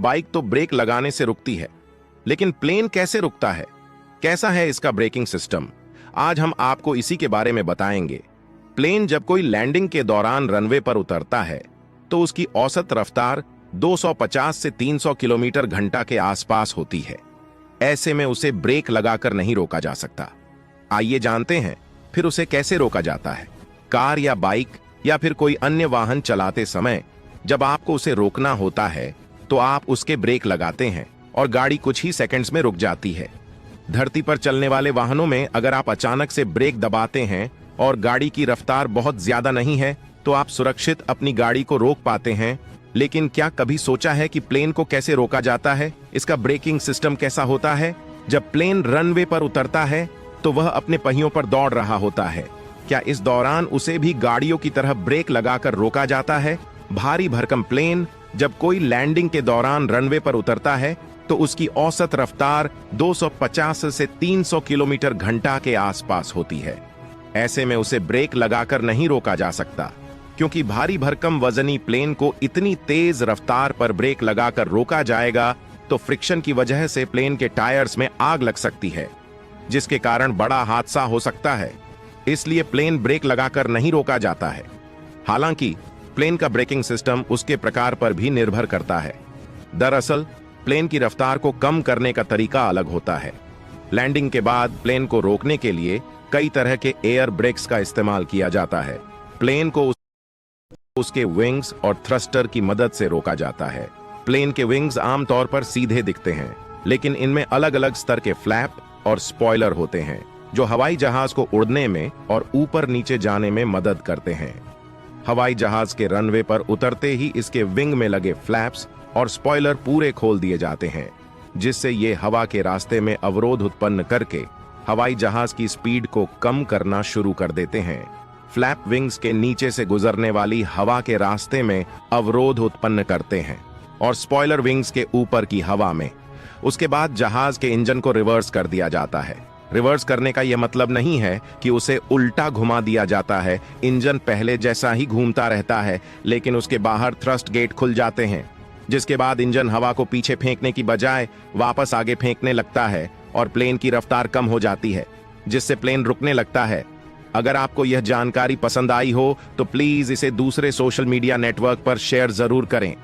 Bike तो break लगाने से रुकती है, लेकिन प्लेन कैसे रुकता है? कैसा है इसका ब्रेकिंग सिस्टम? आज हम आपको इसी के बारे में बताएंगे। प्लेन जब कोई लैंडिंग के दौरान रनवे पर उतरता है तो उसकी औसत रफ्तार 250 से 300 किलोमीटर घंटा के आसपास होती है। ऐसे में उसे ब्रेक लगाकर नहीं रोका जा सकता। आइए जानते हैं फिर उसे कैसे रोका जाता है। कार या बाइक या फिर कोई अन्य वाहन चलाते समय जब आपको उसे रोकना होता है तो आप उसके ब्रेक लगाते हैं और गाड़ी कुछ ही सेकंड्स में रुक जाती है। धरती पर चलने वाले वाहनों में अगर आप अचानक से ब्रेक दबाते हैं और गाड़ी की रफ्तार बहुत ज्यादा नहीं है तो आप सुरक्षित अपनी गाड़ी को रोक पाते हैं। लेकिन क्या कभी सोचा है कि प्लेन को कैसे रोका जाता है? इसका ब्रेकिंग सिस्टम कैसा होता है? जब प्लेन रनवे पर उतरता है तो वह अपने पहियों पर दौड़ रहा होता है। क्या इस दौरान उसे भी गाड़ियों की तरह ब्रेक लगाकर रोका जाता है? भारी भरकम प्लेन जब कोई लैंडिंग के दौरान रनवे पर उतरता है तो उसकी औसत रफ्तार 250 से 300 किलोमीटर घंटा के आसपास होती है। ऐसे में उसे ब्रेक लगाकर नहीं रोका जा सकता, क्योंकि भारी भरकम वजनी प्लेन को इतनी तेज रफ्तार पर ब्रेक लगाकर रोका जाएगा तो फ्रिक्शन की वजह से प्लेन के टायर्स में आग लग सकती है, जिसके कारण बड़ा हादसा हो सकता है। इसलिए प्लेन ब्रेक लगाकर नहीं रोका जाता है। हालांकि प्लेन का ब्रेकिंग सिस्टम उसके प्रकार पर भी निर्भर करता है। दरअसल प्लेन की रफ्तार को कम करने का तरीका अलग होता है। लैंडिंग के बाद प्लेन को रोकने के लिए कई तरह के एयर ब्रेक्स का इस्तेमाल किया जाता है। प्लेन को उसके विंग्स और थ्रस्टर की मदद से रोका जाता है। प्लेन के विंग्स आमतौर पर सीधे दिखते हैं, लेकिन इनमें अलग अलग स्तर के फ्लैप और स्पॉइलर होते हैं जो हवाई जहाज को उड़ने में और ऊपर नीचे जाने में मदद करते हैं। हवाई जहाज के रनवे पर उतरते ही इसके विंग में लगे फ्लैप्स और स्पॉइलर पूरे खोल दिए जाते हैं, जिससे ये हवा के रास्ते में अवरोध उत्पन्न करके हवाई जहाज की स्पीड को कम करना शुरू कर देते हैं। फ्लैप विंग्स के नीचे से गुजरने वाली हवा के रास्ते में अवरोध उत्पन्न करते हैं और स्पॉइलर विंग्स के ऊपर की हवा में। उसके बाद जहाज के इंजन को रिवर्स कर दिया जाता है। रिवर्स करने का यह मतलब नहीं है कि उसे उल्टा घुमा दिया जाता है। इंजन पहले जैसा ही घूमता रहता है, लेकिन उसके बाहर थ्रस्ट गेट खुल जाते हैं, जिसके बाद इंजन हवा को पीछे फेंकने की बजाय वापस आगे फेंकने लगता है और प्लेन की रफ्तार कम हो जाती है, जिससे प्लेन रुकने लगता है। अगर आपको यह जानकारी पसंद आई हो तो प्लीज इसे दूसरे सोशल मीडिया नेटवर्क पर शेयर जरूर करें।